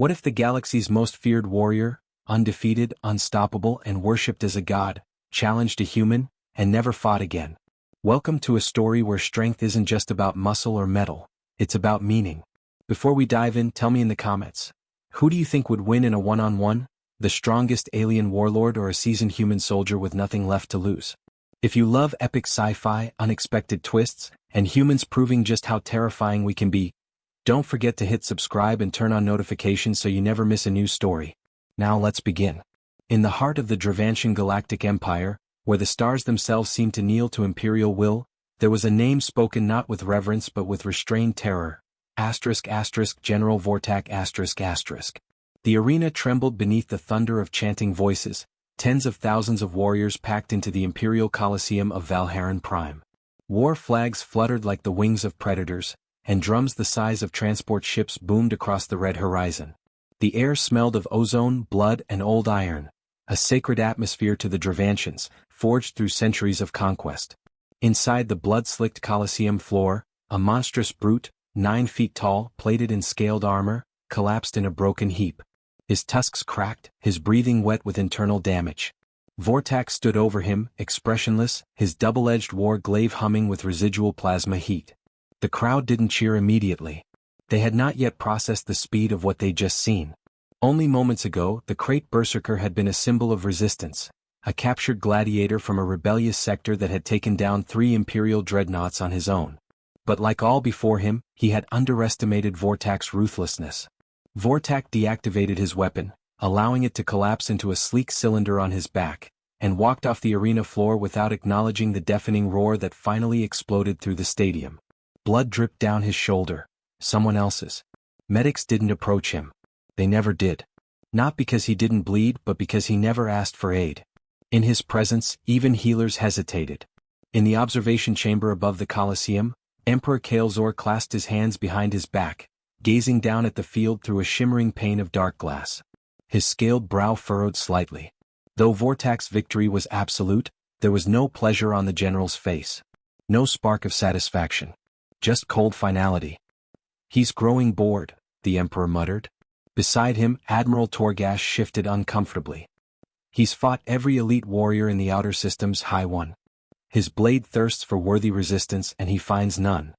What if the galaxy's most feared warrior, undefeated, unstoppable, and worshipped as a god, challenged a human, and never fought again? Welcome to a story where strength isn't just about muscle or metal, it's about meaning. Before we dive in, tell me in the comments, who do you think would win in a one-on-one? The strongest alien warlord or a seasoned human soldier with nothing left to lose? If you love epic sci-fi, unexpected twists, and humans proving just how terrifying we can be, don't forget to hit subscribe and turn on notifications so you never miss a new story. Now let's begin. In the heart of the Dravantian Galactic Empire, where the stars themselves seem to kneel to imperial will, there was a name spoken not with reverence but with restrained terror. General Vortak. The arena trembled beneath the thunder of chanting voices, tens of thousands of warriors packed into the Imperial Colosseum of Valharan Prime. War flags fluttered like the wings of predators, and drums the size of transport ships boomed across the red horizon. The air smelled of ozone, blood, and old iron, a sacred atmosphere to the Dravantians, forged through centuries of conquest. Inside the blood-slicked Colosseum floor, a monstrous brute, 9 feet tall, plated in scaled armor, collapsed in a broken heap. His tusks cracked, his breathing wet with internal damage. Vortak stood over him, expressionless, his double-edged war glaive humming with residual plasma heat. The crowd didn't cheer immediately. They had not yet processed the speed of what they'd just seen. Only moments ago, the Krayt Berserker had been a symbol of resistance, a captured gladiator from a rebellious sector that had taken down 3 Imperial dreadnoughts on his own. But like all before him, he had underestimated Vortak's ruthlessness. Vortak deactivated his weapon, allowing it to collapse into a sleek cylinder on his back, and walked off the arena floor without acknowledging the deafening roar that finally exploded through the stadium. Blood dripped down his shoulder. Someone else's. Medics didn't approach him. They never did. Not because he didn't bleed but because he never asked for aid. In his presence, even healers hesitated. In the observation chamber above the Colosseum, Emperor Kael'Zor clasped his hands behind his back, gazing down at the field through a shimmering pane of dark glass. His scaled brow furrowed slightly. Though Vortak's victory was absolute, there was no pleasure on the general's face. No spark of satisfaction. Just cold finality. "He's growing bored," the Emperor muttered. Beside him, Admiral Torgash shifted uncomfortably. "He's fought every elite warrior in the outer system's high one. His blade thirsts for worthy resistance and he finds none."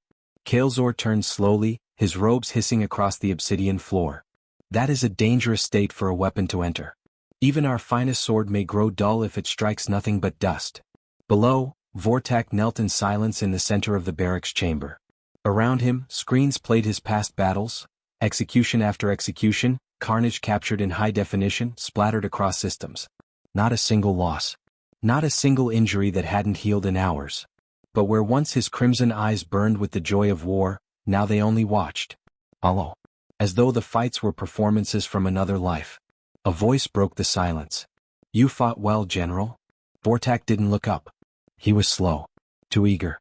Kael'Zor turned slowly, his robes hissing across the obsidian floor. "That is a dangerous state for a weapon to enter. Even our finest sword may grow dull if it strikes nothing but dust." Below, Vortak knelt in silence in the center of the barracks chamber. Around him, screens played his past battles, execution after execution, carnage captured in high definition, splattered across systems. Not a single loss. Not a single injury that hadn't healed in hours. But where once his crimson eyes burned with the joy of war, now they only watched. Hollow. As though the fights were performances from another life. A voice broke the silence. "You fought well, General." Vortak didn't look up. He was slow. Too eager.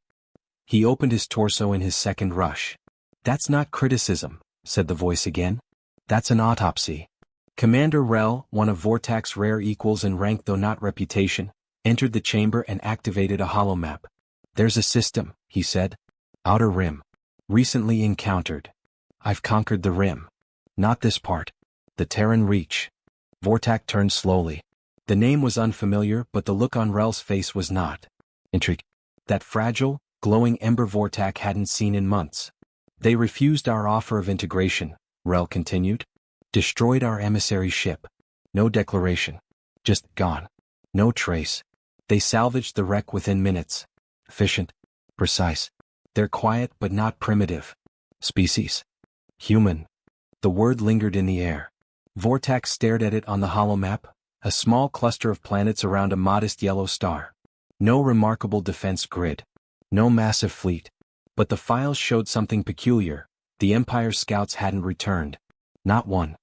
He opened his torso in his second rush. "That's not criticism," said the voice again. "That's an autopsy." Commander Rel, one of Vortak's rare equals in rank though not reputation, entered the chamber and activated a holomap. "There's a system," he said. "Outer Rim. Recently encountered. I've conquered the Rim. Not this part. The Terran Reach." Vortak turned slowly. The name was unfamiliar but the look on Rel's face was not. Intrigue. That fragile, glowing ember Vortak hadn't seen in months. "They refused our offer of integration," Rel continued. "Destroyed our emissary ship. No declaration. Just gone. No trace. They salvaged the wreck within minutes. Efficient. Precise. They're quiet but not primitive. Species. Human." The word lingered in the air. Vortak stared at it on the holomap, a small cluster of planets around a modest yellow star. No remarkable defense grid. No massive fleet. But the files showed something peculiar. The Empire's scouts hadn't returned. Not one.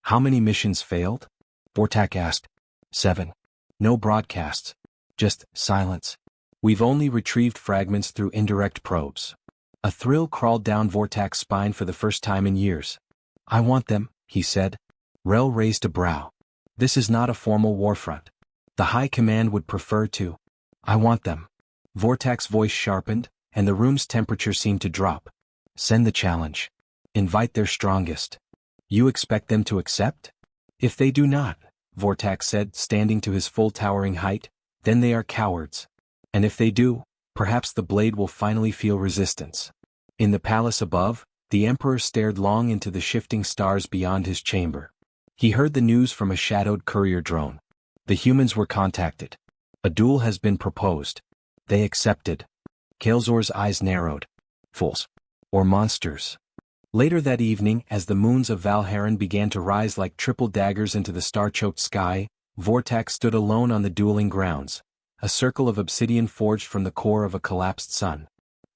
"How many missions failed?" Vortak asked. 7. No broadcasts. Just silence. "We've only retrieved fragments through indirect probes." A thrill crawled down Vortak's spine for the first time in years. "I want them," he said. Rel raised a brow. "This is not a formal warfront. The High Command would prefer to. I want them." Vortak's voice sharpened, and the room's temperature seemed to drop. "Send the challenge. Invite their strongest. You expect them to accept? If they do not, Vortak said, standing to his full towering height, then they are cowards. And if they do, perhaps the blade will finally feel resistance. In the palace above, the emperor stared long into the shifting stars beyond his chamber. He heard the news from a shadowed courier drone. The humans were contacted. A duel has been proposed. They accepted. Kael'Zor's eyes narrowed. Fools. Or monsters. Later that evening, as the moons of Valharan began to rise like triple daggers into the star-choked sky, Vortak stood alone on the dueling grounds, a circle of obsidian forged from the core of a collapsed sun.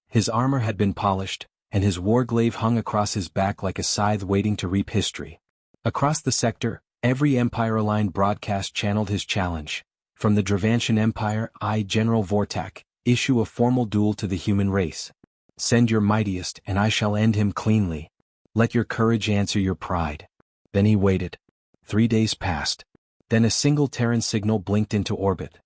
His armor had been polished, and his warglaive hung across his back like a scythe waiting to reap history. Across the sector, every Empire-aligned broadcast channeled his challenge. From the Dravantian Empire, I, General Vortak, issue a formal duel to the human race. Send your mightiest, and I shall end him cleanly. Let your courage answer your pride. Then he waited. 3 days passed. Then a single Terran signal blinked into orbit.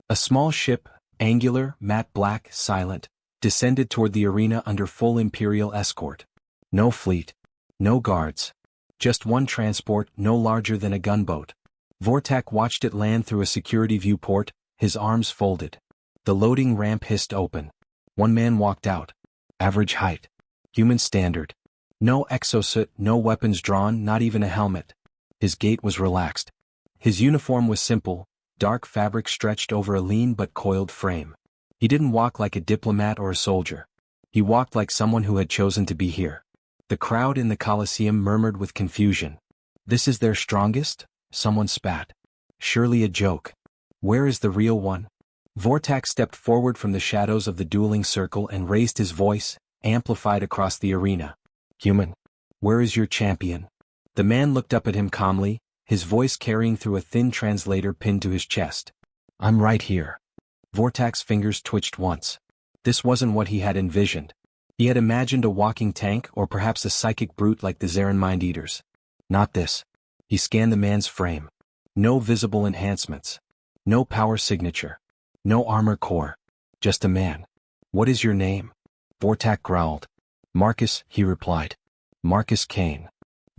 A small ship, angular, matte black, silent, descended toward the arena under full Imperial escort. No fleet. No guards. Just one transport, no larger than a gunboat. Vortak watched it land through a security viewport, his arms folded. The loading ramp hissed open. One man walked out. Average height. Human standard. No exosuit, no weapons drawn, not even a helmet. His gait was relaxed. His uniform was simple, dark fabric stretched over a lean but coiled frame. He didn't walk like a diplomat or a soldier. He walked like someone who had chosen to be here. The crowd in the Colosseum murmured with confusion. This is their strongest? Someone spat. Surely a joke. Where is the real one? Vortak stepped forward from the shadows of the dueling circle and raised his voice, amplified across the arena. Human. Where is your champion? The man looked up at him calmly, his voice carrying through a thin translator pinned to his chest. I'm right here. Vortak's fingers twitched once. This wasn't what he had envisioned. He had imagined a walking tank or perhaps a psychic brute like the Zarin Mind-Eaters. Not this. He scanned the man's frame. No visible enhancements. No power signature. No armor core. Just a man. What is your name? Vortak growled. Marcus, he replied. Marcus Kane.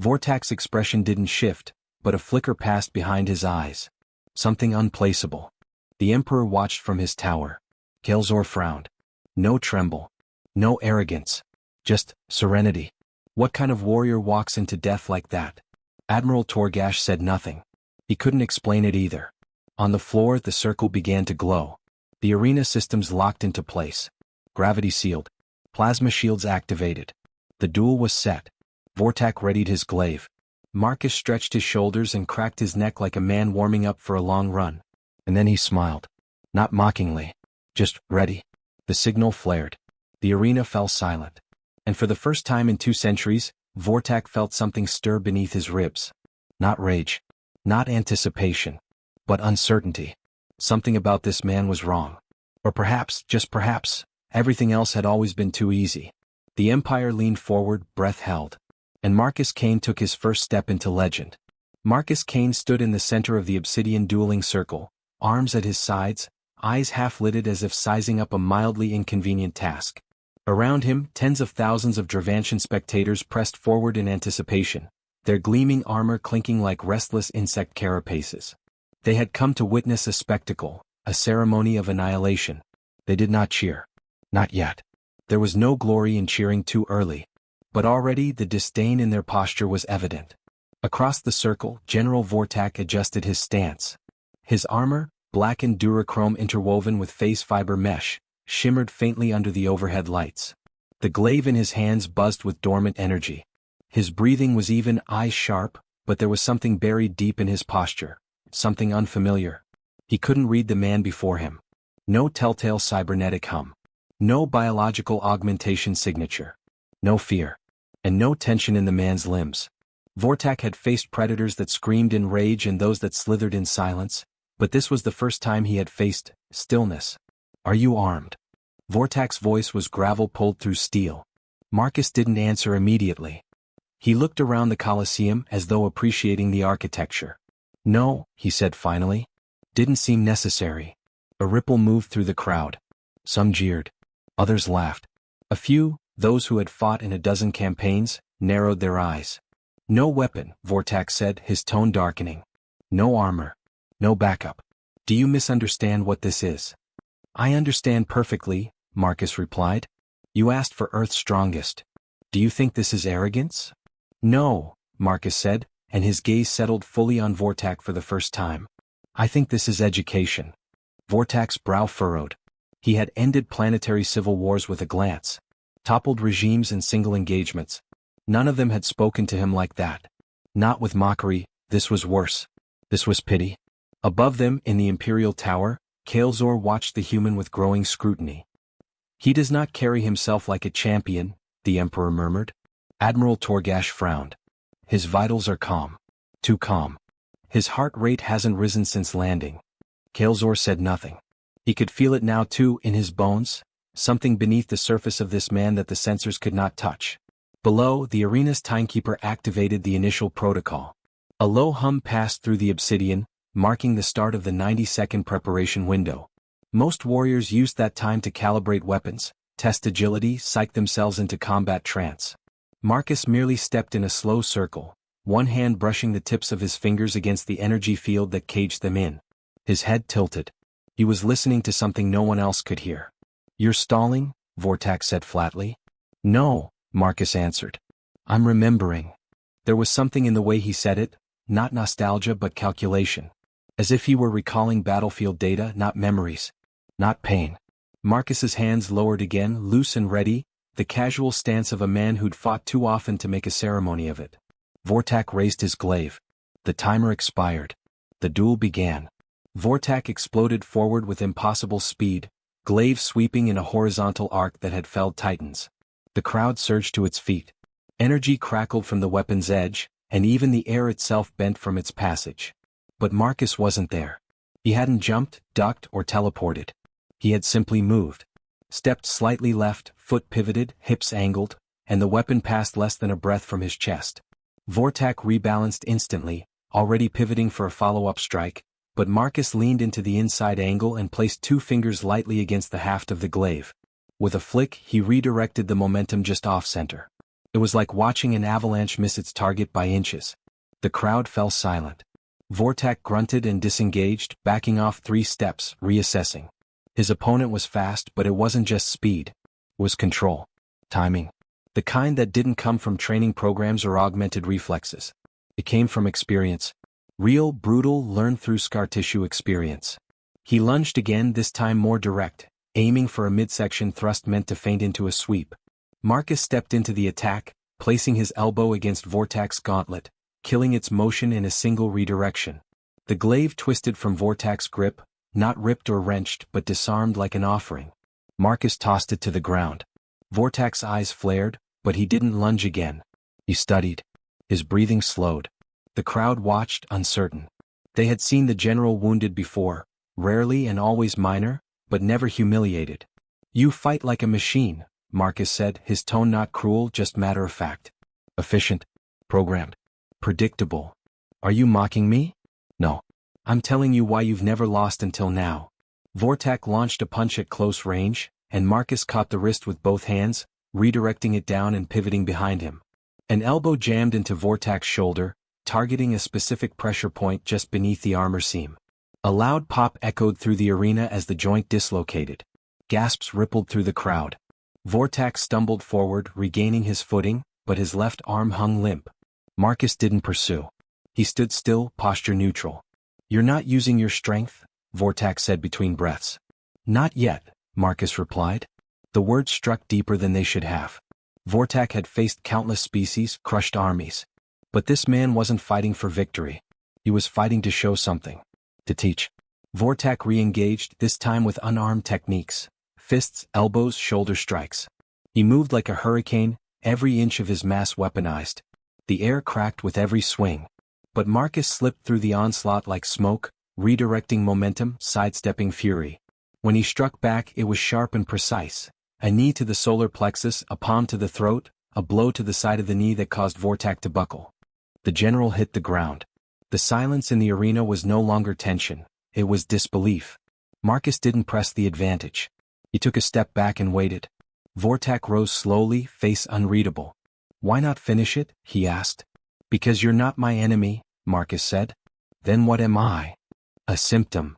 Vortak's expression didn't shift, but a flicker passed behind his eyes. Something unplaceable. The Emperor watched from his tower. Kael'Zor frowned. No tremble. No arrogance. Just serenity. What kind of warrior walks into death like that? Admiral Torgash said nothing. He couldn't explain it either. On the floor, the circle began to glow. The arena systems locked into place. Gravity sealed. Plasma shields activated. The duel was set. Vortak readied his glaive. Marcus stretched his shoulders and cracked his neck like a man warming up for a long run. And then he smiled. Not mockingly. Just ready. The signal flared. The arena fell silent. And for the first time in 2 centuries, Vortak felt something stir beneath his ribs. Not rage. Not anticipation. But uncertainty. Something about this man was wrong. Or perhaps, just perhaps, everything else had always been too easy. The Empire leaned forward, breath held. And Marcus Kane took his first step into legend. Marcus Kane stood in the center of the obsidian dueling circle, arms at his sides, eyes half-lidded as if sizing up a mildly inconvenient task. Around him, tens of thousands of Dravantian spectators pressed forward in anticipation, their gleaming armor clinking like restless insect carapaces. They had come to witness a spectacle, a ceremony of annihilation. They did not cheer. Not yet. There was no glory in cheering too early. But already the disdain in their posture was evident. Across the circle, General Vortak adjusted his stance. His armor, blackened durachrome interwoven with face fiber mesh, shimmered faintly under the overhead lights. The glaive in his hands buzzed with dormant energy. His breathing was even, eyes sharp, but there was something buried deep in his posture, something unfamiliar. He couldn't read the man before him. No telltale cybernetic hum. No biological augmentation signature. No fear. And no tension in the man's limbs. Vortak had faced predators that screamed in rage and those that slithered in silence, but this was the first time he had faced stillness. Are you armed? Vortak's voice was gravel pulled through steel. Marcus didn't answer immediately. He looked around the Colosseum as though appreciating the architecture. No, he said finally. Didn't seem necessary. A ripple moved through the crowd. Some jeered. Others laughed. A few, those who had fought in a dozen campaigns, narrowed their eyes. No weapon, Vortak said, his tone darkening. No armor. No backup. Do you misunderstand what this is? I understand perfectly, Marcus replied. You asked for Earth's strongest. Do you think this is arrogance? No, Marcus said, and his gaze settled fully on Vortak for the first time. I think this is education. Vortak's brow furrowed. He had ended planetary civil wars with a glance, toppled regimes in single engagements. None of them had spoken to him like that. Not with mockery, this was worse. This was pity. Above them, in the Imperial Tower, Kael'Zor watched the human with growing scrutiny. He does not carry himself like a champion, the Emperor murmured. Admiral Torgash frowned. His vitals are calm. Too calm. His heart rate hasn't risen since landing. Kael'Zor said nothing. He could feel it now too, in his bones, something beneath the surface of this man that the sensors could not touch. Below, the arena's timekeeper activated the initial protocol. A low hum passed through the obsidian, marking the start of the 90-second preparation window. Most warriors used that time to calibrate weapons, test agility, psych themselves into combat trance. Marcus merely stepped in a slow circle, one hand brushing the tips of his fingers against the energy field that caged them in. His head tilted. He was listening to something no one else could hear. You're stalling? Vortak said flatly. No, Marcus answered. I'm remembering. There was something in the way he said it, not nostalgia but calculation. As if he were recalling battlefield data, not memories. Not pain. Marcus's hands lowered again, loose and ready, the casual stance of a man who'd fought too often to make a ceremony of it. Vortak raised his glaive. The timer expired. The duel began. Vortak exploded forward with impossible speed, glaive sweeping in a horizontal arc that had felled titans. The crowd surged to its feet. Energy crackled from the weapon's edge, and even the air itself bent from its passage. But Marcus wasn't there. He hadn't jumped, ducked, or teleported. He had simply moved. Stepped slightly left, foot pivoted, hips angled, and the weapon passed less than a breath from his chest. Vortak rebalanced instantly, already pivoting for a follow-up strike, but Marcus leaned into the inside angle and placed 2 fingers lightly against the haft of the glaive. With a flick, he redirected the momentum just off-center. It was like watching an avalanche miss its target by inches. The crowd fell silent. Vortak grunted and disengaged, backing off 3 steps, reassessing. His opponent was fast, but it wasn't just speed. It was control. Timing. The kind that didn't come from training programs or augmented reflexes. It came from experience. Real, brutal, learned through scar tissue experience. He lunged again, this time more direct, aiming for a midsection thrust meant to feint into a sweep. Marcus stepped into the attack, placing his elbow against Vortak's gauntlet, killing its motion in a single redirection. The glaive twisted from Vortak's grip, not ripped or wrenched but disarmed like an offering. Marcus tossed it to the ground. Vortak's eyes flared, but he didn't lunge again. He studied. His breathing slowed. The crowd watched, uncertain. They had seen the general wounded before, rarely and always minor, but never humiliated. You fight like a machine, Marcus said, his tone not cruel, just matter-of-fact. Efficient. Programmed. Predictable. Are you mocking me? No. I'm telling you why you've never lost until now. Vortak launched a punch at close range, and Marcus caught the wrist with both hands, redirecting it down and pivoting behind him. An elbow jammed into Vortak's shoulder, targeting a specific pressure point just beneath the armor seam. A loud pop echoed through the arena as the joint dislocated. Gasps rippled through the crowd. Vortak stumbled forward, regaining his footing, but his left arm hung limp. Marcus didn't pursue. He stood still, posture neutral. You're not using your strength, Vortak said between breaths. Not yet, Marcus replied. The words struck deeper than they should have. Vortak had faced countless species, crushed armies. But this man wasn't fighting for victory. He was fighting to show something. To teach. Vortak re-engaged, this time with unarmed techniques. Fists, elbows, shoulder strikes. He moved like a hurricane, every inch of his mass weaponized. The air cracked with every swing. But Marcus slipped through the onslaught like smoke, redirecting momentum, sidestepping fury. When he struck back, it was sharp and precise. A knee to the solar plexus, a palm to the throat, a blow to the side of the knee that caused Vortak to buckle. The general hit the ground. The silence in the arena was no longer tension, it was disbelief. Marcus didn't press the advantage. He took a step back and waited. Vortak rose slowly, face unreadable. Why not finish it? He asked. Because you're not my enemy, Marcus said. Then what am I? A symptom.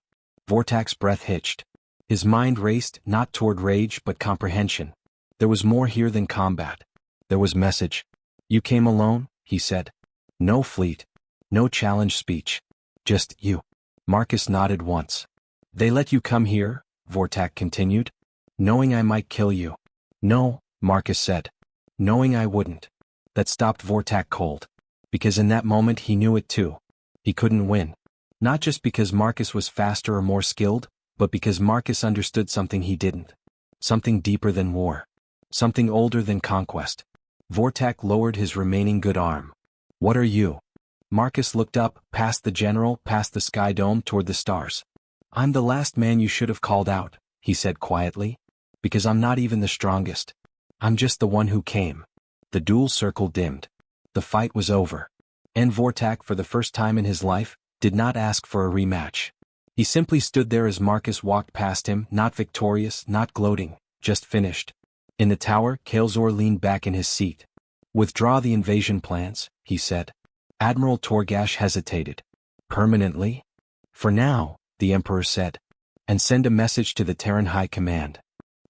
Vortak's breath hitched. His mind raced, not toward rage but comprehension. There was more here than combat. There was message. You came alone, he said. No fleet. No challenge speech. Just you. Marcus nodded once. They let you come here, Vortak continued. Knowing I might kill you. No, Marcus said. Knowing I wouldn't. That stopped Vortak cold. Because in that moment he knew it too. He couldn't win. Not just because Marcus was faster or more skilled, but because Marcus understood something he didn't. Something deeper than war. Something older than conquest. Vortak lowered his remaining good arm. What are you? Marcus looked up, past the general, past the sky dome toward the stars. I'm the last man you should have called out, he said quietly. Because I'm not even the strongest. I'm just the one who came. The duel circle dimmed. The fight was over. And Vortak, for the first time in his life, did not ask for a rematch. He simply stood there as Marcus walked past him, not victorious, not gloating, just finished. In the tower, Kael'Zor leaned back in his seat. Withdraw the invasion plans, he said. Admiral Torgash hesitated. Permanently? For now, the Emperor said. And send a message to the Terran High Command.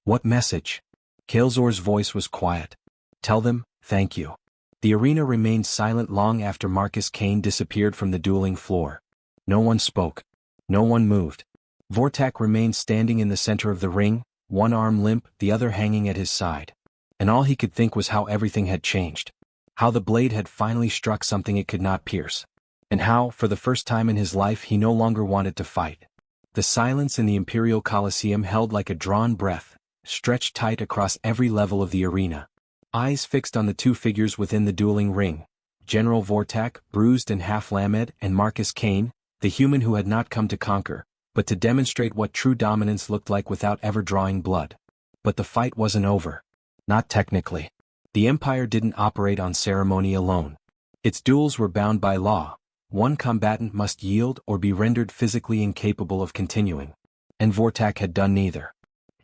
What message? Kael'Zor's voice was quiet. Tell them, thank you. The arena remained silent long after Marcus Kane disappeared from the dueling floor. No one spoke. No one moved. Vortak remained standing in the center of the ring, one arm limp, the other hanging at his side. And all he could think was how everything had changed. How the blade had finally struck something it could not pierce. And how, for the first time in his life, he no longer wanted to fight. The silence in the Imperial Colosseum held like a drawn breath, stretched tight across every level of the arena. Eyes fixed on the two figures within the dueling ring, General Vortak, bruised and half-lamed, and Marcus Kane, the human who had not come to conquer, but to demonstrate what true dominance looked like without ever drawing blood. But the fight wasn't over. Not technically. The Empire didn't operate on ceremony alone. Its duels were bound by law. One combatant must yield or be rendered physically incapable of continuing. And Vortak had done neither.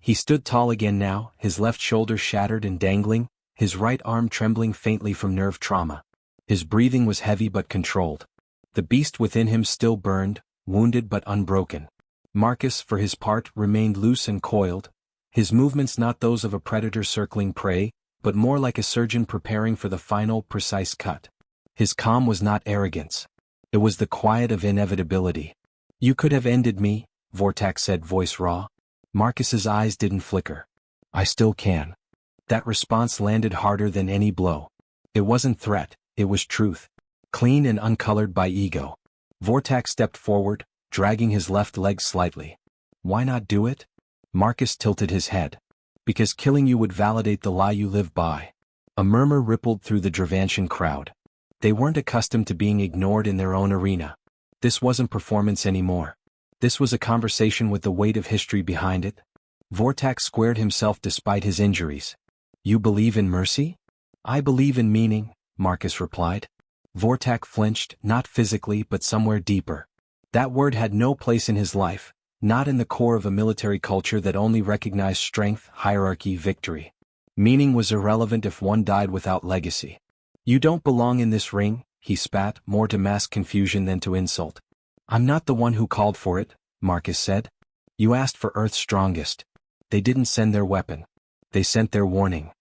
He stood tall again now, his left shoulder shattered and dangling, his right arm trembling faintly from nerve trauma. His breathing was heavy but controlled. The beast within him still burned, wounded but unbroken. Marcus, for his part, remained loose and coiled, his movements not those of a predator circling prey, but more like a surgeon preparing for the final, precise cut. His calm was not arrogance. It was the quiet of inevitability. You could have ended me, Vortak said, voice raw. Marcus's eyes didn't flicker. I still can. That response landed harder than any blow. It wasn't threat, it was truth. Clean and uncolored by ego. Vortak stepped forward, dragging his left leg slightly. Why not do it? Marcus tilted his head. Because killing you would validate the lie you live by. A murmur rippled through the Dravantian crowd. They weren't accustomed to being ignored in their own arena. This wasn't performance anymore. This was a conversation with the weight of history behind it. Vortak squared himself despite his injuries. You believe in mercy? I believe in meaning, Marcus replied. Vortak flinched, not physically but somewhere deeper. That word had no place in his life, not in the core of a military culture that only recognized strength, hierarchy, victory. Meaning was irrelevant if one died without legacy. You don't belong in this ring, he spat, more to mask confusion than to insult. I'm not the one who called for it, Marcus said. You asked for Earth's strongest. They didn't send their weapon. They sent their warning.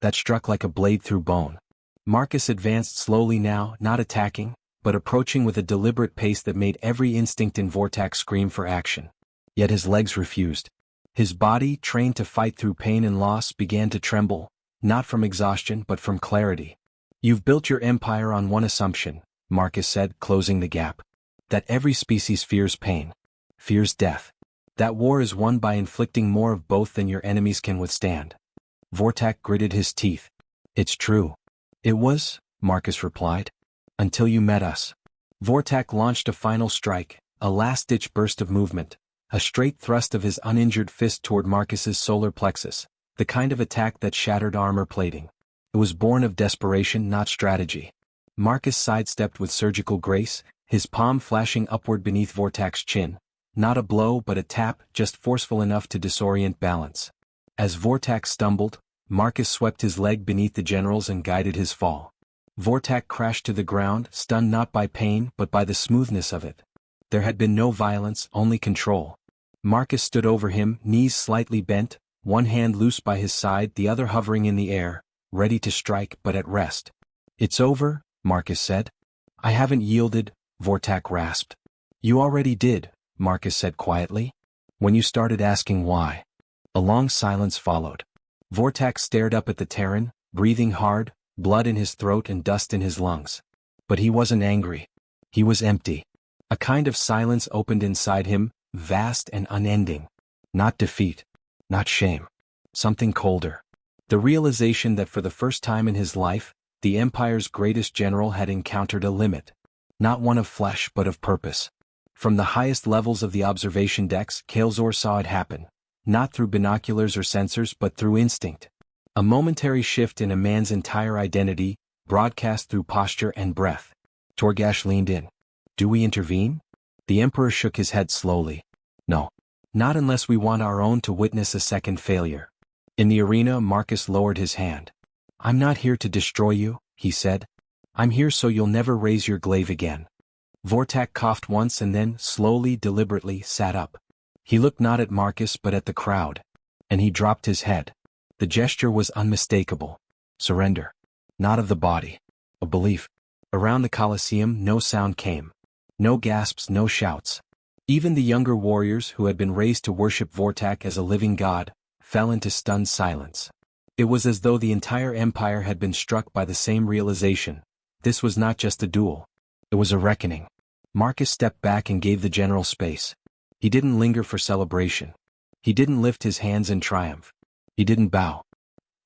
That struck like a blade through bone. Marcus advanced slowly now, not attacking, but approaching with a deliberate pace that made every instinct in Vortak scream for action. Yet his legs refused. His body, trained to fight through pain and loss, began to tremble, not from exhaustion but from clarity. You've built your empire on one assumption, Marcus said, closing the gap. That every species fears pain. Fears death. That war is won by inflicting more of both than your enemies can withstand. Vortak gritted his teeth. It's true. It was, Marcus replied. Until you met us. Vortak launched a final strike, a last-ditch burst of movement, a straight thrust of his uninjured fist toward Marcus's solar plexus, the kind of attack that shattered armor plating. It was born of desperation, not strategy. Marcus sidestepped with surgical grace, his palm flashing upward beneath Vortak's chin. Not a blow but a tap, just forceful enough to disorient balance. As Vortak stumbled, Marcus swept his leg beneath the general's and guided his fall. Vortak crashed to the ground, stunned not by pain but by the smoothness of it. There had been no violence, only control. Marcus stood over him, knees slightly bent, one hand loose by his side, the other hovering in the air, ready to strike but at rest. "It's over," Marcus said. "I haven't yielded," Vortak rasped. "You already did," Marcus said quietly. "When you started asking why." A long silence followed. Vortak stared up at the Terran, breathing hard, blood in his throat and dust in his lungs. But he wasn't angry. He was empty. A kind of silence opened inside him, vast and unending. Not defeat. Not shame. Something colder. The realization that for the first time in his life, the Empire's greatest general had encountered a limit. Not one of flesh but of purpose. From the highest levels of the observation decks, Kael'Zor saw it happen. Not through binoculars or sensors but through instinct. A momentary shift in a man's entire identity, broadcast through posture and breath. Torgash leaned in. "Do we intervene?" The Emperor shook his head slowly. "No. Not unless we want our own to witness a second failure." In the arena, Marcus lowered his hand. "I'm not here to destroy you," he said. "I'm here so you'll never raise your glaive again." Vortak coughed once and then, slowly, deliberately, sat up. He looked not at Marcus but at the crowd. And he dropped his head. The gesture was unmistakable. Surrender. Not of the body. A belief. Around the Colosseum no sound came. No gasps, no shouts. Even the younger warriors who had been raised to worship Vortak as a living god, fell into stunned silence. It was as though the entire empire had been struck by the same realization. This was not just a duel. It was a reckoning. Marcus stepped back and gave the general space. He didn't linger for celebration. He didn't lift his hands in triumph. He didn't bow.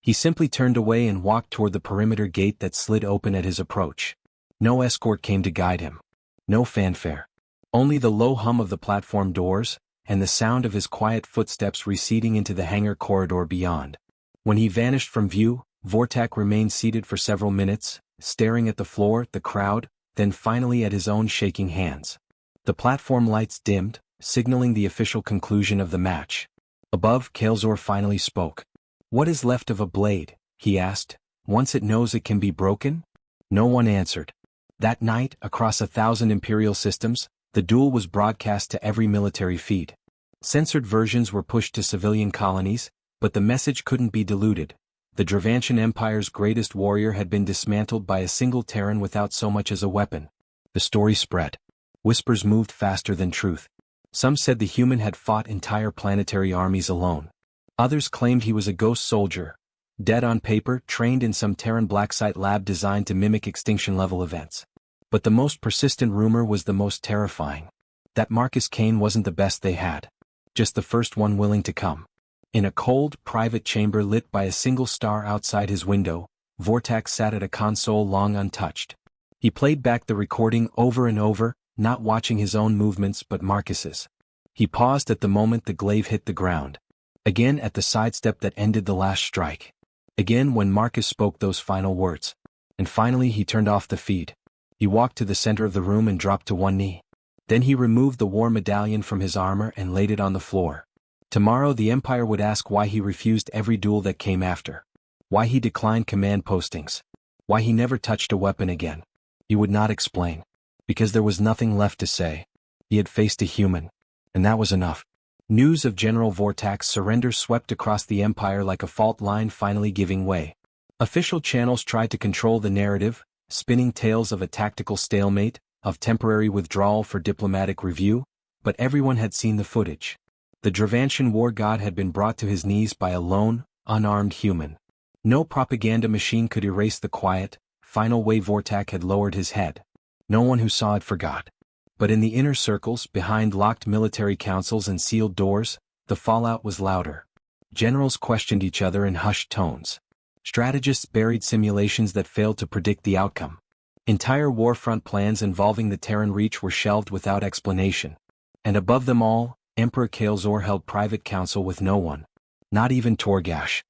He simply turned away and walked toward the perimeter gate that slid open at his approach. No escort came to guide him. No fanfare. Only the low hum of the platform doors, and the sound of his quiet footsteps receding into the hangar corridor beyond. When he vanished from view, Vortak remained seated for several minutes, staring at the floor, the crowd, then finally at his own shaking hands. The platform lights dimmed, signaling the official conclusion of the match. Above, Kael'Zor finally spoke. "What is left of a blade?" he asked. "Once it knows it can be broken?" No one answered. That night, across 1,000 Imperial systems, the duel was broadcast to every military feed. Censored versions were pushed to civilian colonies, but the message couldn't be diluted. The Dravantian Empire's greatest warrior had been dismantled by a single Terran without so much as a weapon. The story spread. Whispers moved faster than truth. Some said the human had fought entire planetary armies alone. Others claimed he was a ghost soldier, dead on paper, trained in some Terran blacksite lab designed to mimic extinction-level events. But the most persistent rumor was the most terrifying. That Marcus Kane wasn't the best they had. Just the first one willing to come. In a cold, private chamber lit by a single star outside his window, Vortak sat at a console long untouched. He played back the recording over and over, not watching his own movements but Marcus's. He paused at the moment the glaive hit the ground. Again at the sidestep that ended the last strike. Again when Marcus spoke those final words. And finally he turned off the feed. He walked to the center of the room and dropped to one knee. Then he removed the war medallion from his armor and laid it on the floor. Tomorrow the Empire would ask why he refused every duel that came after. Why he declined command postings. Why he never touched a weapon again. He would not explain. Because there was nothing left to say. He had faced a human. And that was enough. News of General Vortak's surrender swept across the Empire like a fault line finally giving way. Official channels tried to control the narrative, spinning tales of a tactical stalemate, of temporary withdrawal for diplomatic review, but everyone had seen the footage. The Dravantian war god had been brought to his knees by a lone, unarmed human. No propaganda machine could erase the quiet, final way Vortak had lowered his head. No one who saw it forgot. But in the inner circles, behind locked military councils and sealed doors, the fallout was louder. Generals questioned each other in hushed tones. Strategists buried simulations that failed to predict the outcome. Entire warfront plans involving the Terran Reach were shelved without explanation. And above them all, Emperor Kael'Zor held private council with no one. Not even Torgash.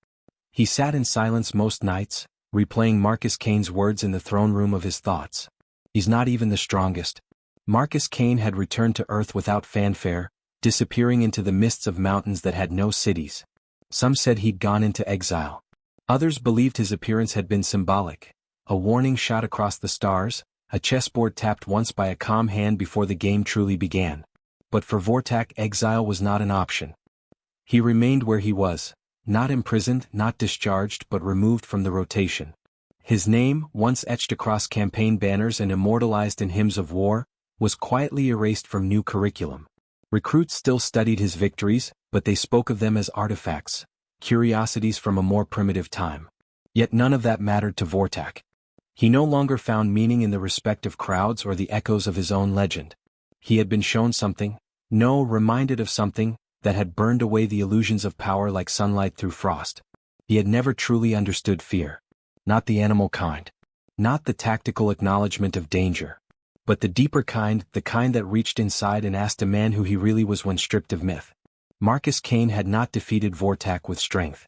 He sat in silence most nights, replaying Marcus Kane's words in the throne room of his thoughts. He's not even the strongest. Marcus Kane had returned to Earth without fanfare, disappearing into the mists of mountains that had no cities. Some said he'd gone into exile. Others believed his appearance had been symbolic. A warning shot across the stars, a chessboard tapped once by a calm hand before the game truly began. But for Vortak, exile was not an option. He remained where he was, not imprisoned, not discharged, but removed from the rotation. His name, once etched across campaign banners and immortalized in hymns of war, was quietly erased from new curriculum. Recruits still studied his victories, but they spoke of them as artifacts, curiosities from a more primitive time. Yet none of that mattered to Vortak. He no longer found meaning in the respect of crowds or the echoes of his own legend. He had been shown something, reminded of something, that had burned away the illusions of power like sunlight through frost. He had never truly understood fear. Not the animal kind. Not the tactical acknowledgement of danger. But the deeper kind, the kind that reached inside and asked a man who he really was when stripped of myth. Marcus Kane had not defeated Vortak with strength.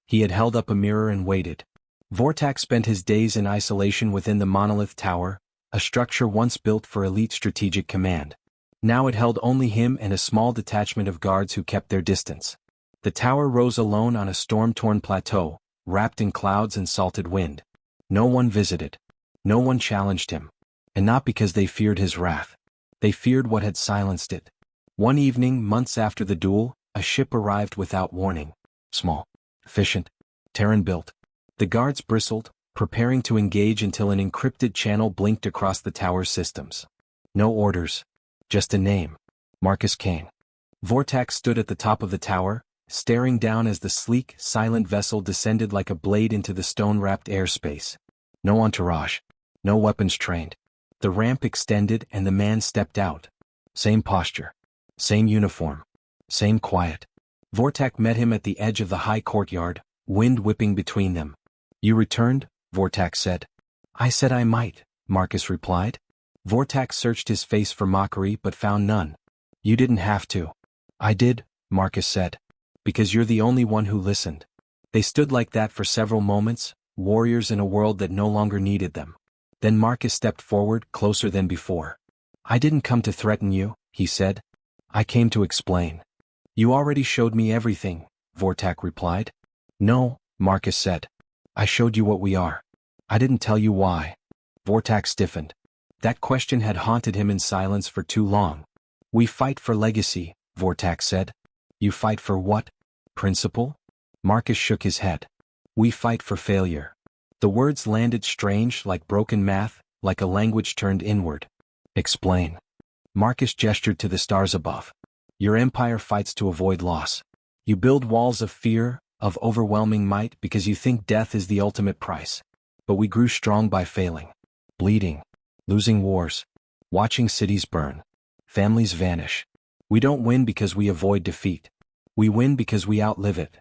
He had held up a mirror and waited. Vortak spent his days in isolation within the Monolith Tower, a structure once built for elite strategic command. Now it held only him and a small detachment of guards who kept their distance. The tower rose alone on a storm-torn plateau, wrapped in clouds and salted wind. No one visited. No one challenged him. And not because they feared his wrath. They feared what had silenced it. One evening, months after the duel, a ship arrived without warning. Small, efficient, Terran-built. The guards bristled, preparing to engage until an encrypted channel blinked across the tower's systems. No orders. Just a name. Marcus Kane. Vortak stood at the top of the tower, staring down as the sleek, silent vessel descended like a blade into the stone-wrapped airspace. No entourage. No weapons trained. The ramp extended and the man stepped out. Same posture. Same uniform. Same quiet. Vortak met him at the edge of the high courtyard, wind whipping between them. You returned? Vortak said. I said I might, Marcus replied. Vortak searched his face for mockery but found none. You didn't have to. I did, Marcus said. Because you're the only one who listened. They stood like that for several moments, warriors in a world that no longer needed them. Then Marcus stepped forward, closer than before. I didn't come to threaten you, he said. I came to explain. You already showed me everything, Vortak replied. No, Marcus said. I showed you what we are. I didn't tell you why. Vortak stiffened. That question had haunted him in silence for too long. We fight for legacy, Vortak said. You fight for what? Principle? Marcus shook his head. We fight for failure. The words landed strange, like broken math, like a language turned inward. Explain. Marcus gestured to the stars above. Your empire fights to avoid loss. You build walls of fear, of overwhelming might because you think death is the ultimate price. But we grew strong by failing. Bleeding. Losing wars. Watching cities burn. Families vanish. We don't win because we avoid defeat. We win because we outlive it.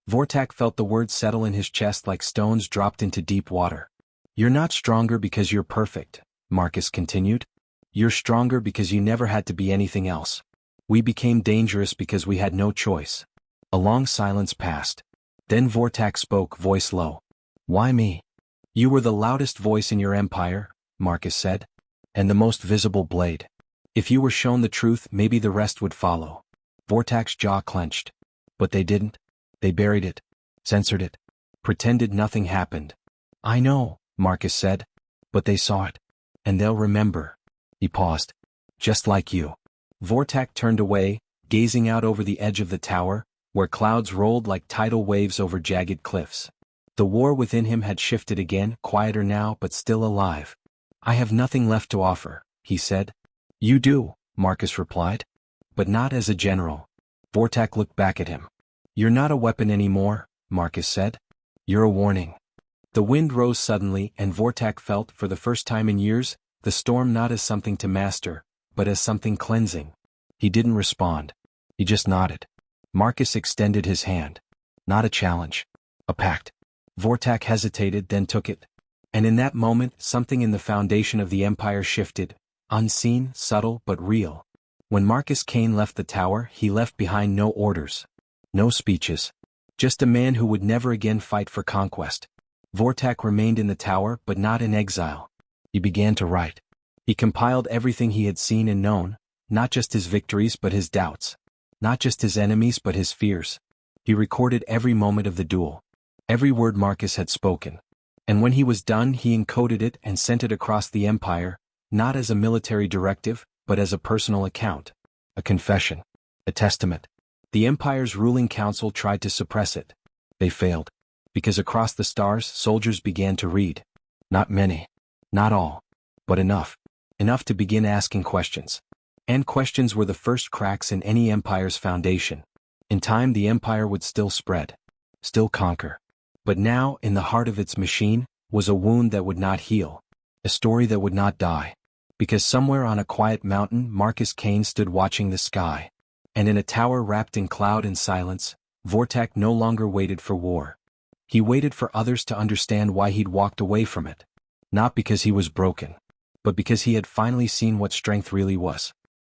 Vortak felt the words settle in his chest like stones dropped into deep water. You're not stronger because you're perfect, Marcus continued. You're stronger because you never had to be anything else. We became dangerous because we had no choice. A long silence passed. Then Vortak spoke, voice low. Why me? You were the loudest voice in your empire, Marcus said. And the most visible blade. If you were shown the truth, maybe the rest would follow. Vortak's jaw clenched. But they didn't. They buried it. Censored it. Pretended nothing happened. I know, Marcus said. But they saw it. And they'll remember. He paused. Just like you. Vortak turned away, gazing out over the edge of the tower, where clouds rolled like tidal waves over jagged cliffs. The war within him had shifted again, quieter now but still alive. I have nothing left to offer, he said. You do, Marcus replied. But not as a general. Vortak looked back at him. You're not a weapon anymore, Marcus said. You're a warning. The wind rose suddenly and Vortak felt, for the first time in years, the storm not as something to master, but as something cleansing. He didn't respond. He just nodded. Marcus extended his hand. Not a challenge. A pact. Vortak hesitated, then took it. And in that moment, something in the foundation of the empire shifted. Unseen, subtle, but real. When Marcus Kane left the tower, he left behind no orders. No speeches. Just a man who would never again fight for conquest. Vortak remained in the tower, but not in exile. He began to write. He compiled everything he had seen and known, not just his victories but his doubts. Not just his enemies but his fears. He recorded every moment of the duel. Every word Marcus had spoken. And when he was done, he encoded it and sent it across the empire, not as a military directive, but as a personal account. A confession. A testament. The empire's ruling council tried to suppress it. They failed. Because across the stars, soldiers began to read. Not many. Not all. But enough. Enough to begin asking questions. And questions were the first cracks in any empire's foundation. In time, the empire would still spread. Still conquer. But now, in the heart of its machine, was a wound that would not heal. A story that would not die. Because somewhere on a quiet mountain, Marcus Kane stood watching the sky. And in a tower wrapped in cloud and silence, Vortak no longer waited for war. He waited for others to understand why he'd walked away from it. Not because he was broken, but because he had finally seen what strength really was.